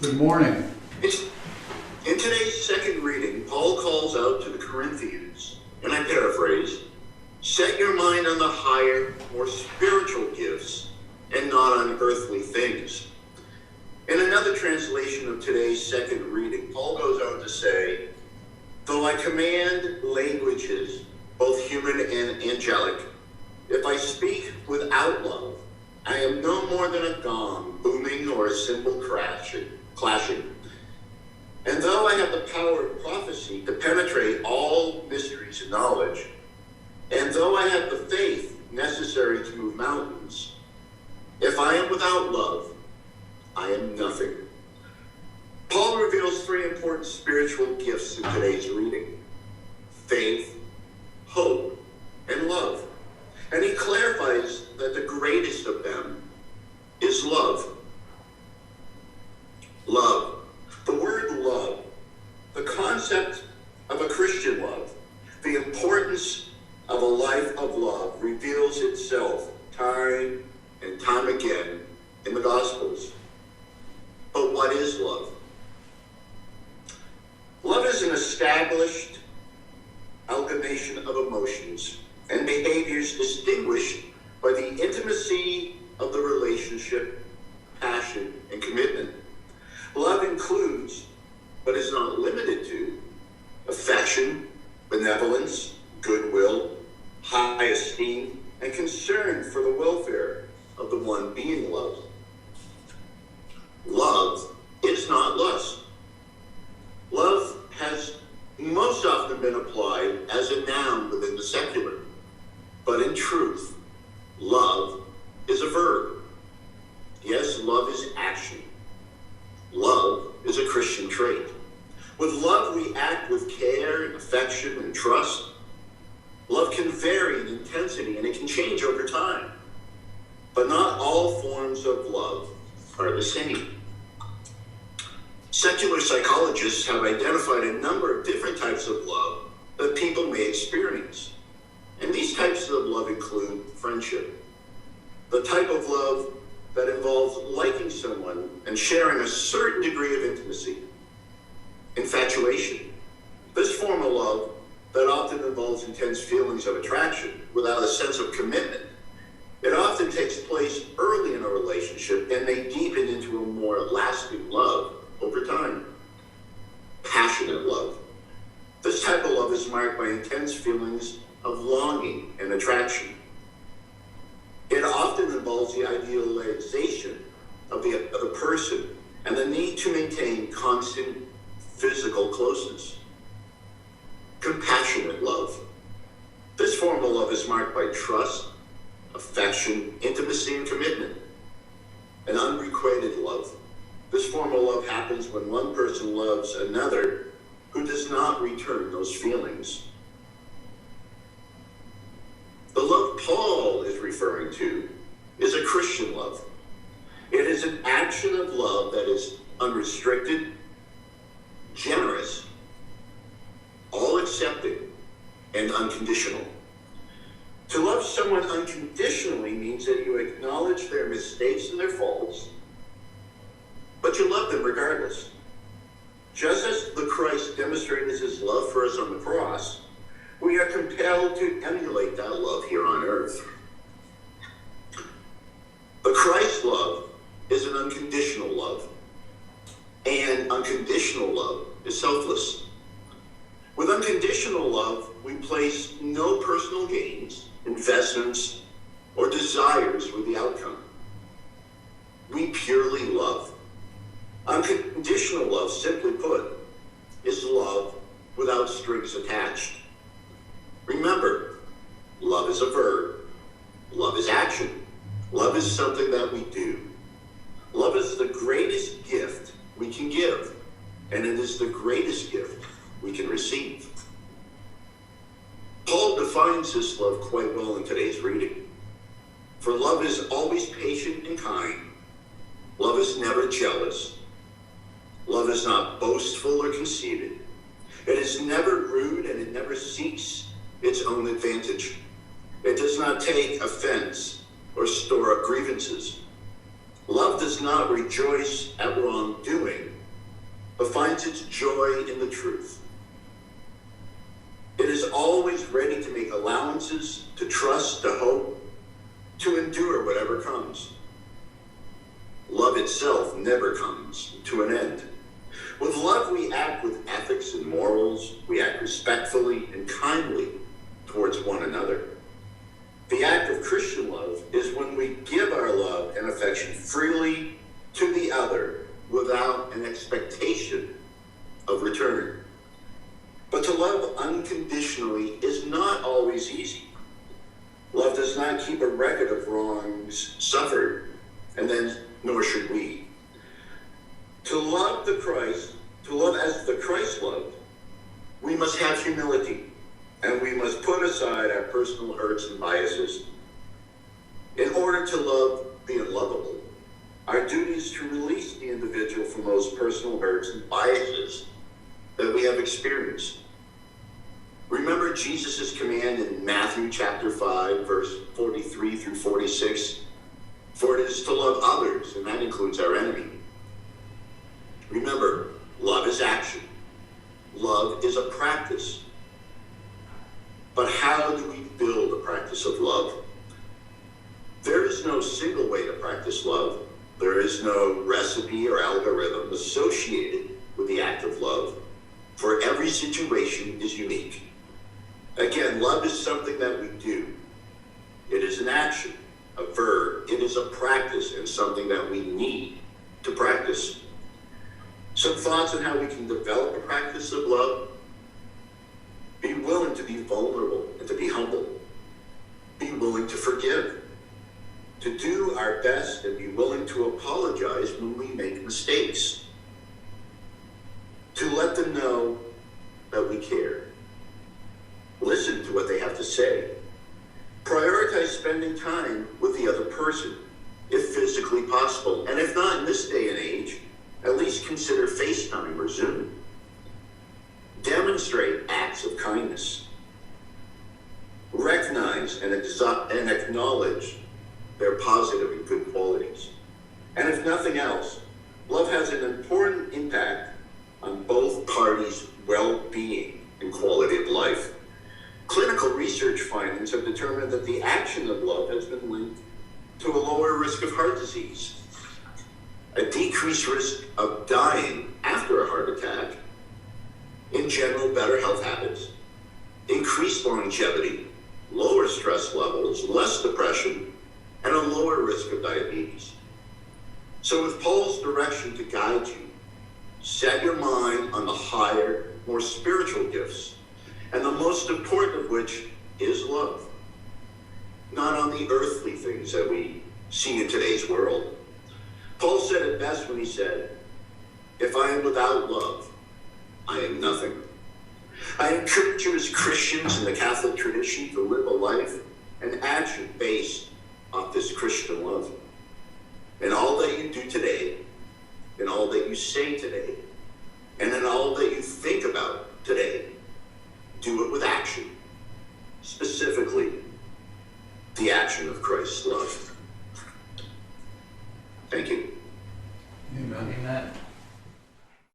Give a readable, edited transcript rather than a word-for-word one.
Good morning. In today's second reading, Paul calls out to the Corinthians, and I paraphrase, "Set your mind on the higher, more spiritual gifts, and not on earthly things." In another translation of today's second reading, Paul goes on to say, "Though I command languages, both human and angelic, if I speak without love, I am no more than a gong booming or a cymbal clashing. And though I have the power of prophecy to penetrate all mysteries and knowledge, and though I have the faith necessary to move mountains, if I am without love, I am nothing." Paul reveals three important spiritual gifts in today's reading: faith, hope, and love. And he clarifies that the greatest of them is love. Love. The word love, the concept of a Christian love, the importance of a life of love reveals itself time and time again in the Gospels. But what is love? Love is an established amalgamation of emotions and behaviors distinguished by the intimacy of the relationship, passion, and commitment. Love includes, but is not limited to, affection, benevolence, goodwill, high esteem, and concern for the welfare of the one being loved. Love is not lust. Love has most often been applied as a noun within the secular, but in truth, love is a verb. Yes, love is action. Love is a Christian trait. With love, we act with care and affection and trust. Love can vary in intensity and it can change over time. But not all forms of love are the same. Secular psychologists have identified a number of different types of love that people may experience. And these types of love include friendship, the type of love that involves liking someone and sharing a certain degree of intimacy. Infatuation, this form of love that often involves intense feelings of attraction without a sense of commitment. It often takes place early in a relationship and may deepen into a more lasting love over time. Passionate love. This type of love is marked by intense feelings of longing and attraction. It often involves the idealization of the other person and the need to maintain constant physical closeness. Compassionate love. This form of love is marked by trust, affection, intimacy, and commitment. An unrequited love. This form of love happens when one person loves another who does not return those feelings. The love Paul is referring to is a Christian love. It is an action of love that is unrestricted, generous, all-accepting, and unconditional. To love someone unconditionally means that you acknowledge their mistakes and their faults, but you love them regardless. Just as the Christ demonstrated his love for us on the cross, we are compelled to emulate that love here on earth. The Christ love is an unconditional love, and unconditional love is selfless. With unconditional love, we place no personal gains, investments, or desires with the outcome. We purely love. Unconditional love, simply put, is love without strings attached. Remember, love is a verb. Love is action. Love is something that we do. Love is the greatest gift we can give, and it is the greatest gift we can receive. Paul defines this love quite well in today's reading. For love is always patient and kind. Love is never jealous. Love is not boastful or conceited. It is never rude and it never seeks its own advantage. It does not take offense or store up grievances. Love does not rejoice at wrongdoing, but finds its joy in the truth. It is always ready to make allowances, to trust, to hope, to endure whatever comes. Love itself never comes to an end. With love, we act with ethics and morals. We act respectfully and kindly towards one another. The act of Christian love is when we give our love and affection freely to the other without an expectation of return. But to love unconditionally is not always easy. Love does not keep a record of wrongs suffered, and then nor should we. To love as the Christ loved, we must have humility, and we must put aside our personal hurts and biases. In order to love the unlovable, our duty is to release the individual from those personal hurts and biases that we have experienced. Remember Jesus' command in Matthew chapter 5, verse 43 through 46? For it is to love others, and that includes our enemy. Remember, love is action. Love is a practice. But how do we build a practice of love? There is no single way to practice love. There is no recipe or algorithm associated with the act of love, for every situation is unique. Again, love is something that we do. It is an action, a verb. It is a practice and something that we need to practice. Some thoughts on how we can develop a practice of love. Be willing to be vulnerable and to be humble. Be willing to forgive. To do our best and be willing to apologize when we make mistakes. To let them know that we care. Listen to what they have to say. Prioritize spending time with the other person, if physically possible. And if not in this day and age, at least consider FaceTime or Zoom. Demonstrate acts of kindness. Recognize and acknowledge their positive and good qualities. And if nothing else, love has an important impact on both parties' well-being and quality of life. Clinical research findings have determined that the action of love has been linked to a lower risk of heart disease, a decreased risk of dying after a heart attack, in general, better health habits, increased longevity, lower stress levels, less depression, and a lower risk of diabetes. So with Paul's direction to guide you, set your mind on the higher, more spiritual gifts, and the most important of which is love, not on the earthly things that we see in today's world. Paul said it best when he said, "If I am without love, I am nothing." I encourage you as Christians in the Catholic tradition to live a life and action based off this Christian love. In all that you do today, in all that you say today, and in all that you think about today, do it with action, specifically the action of Christ's love. Thank you.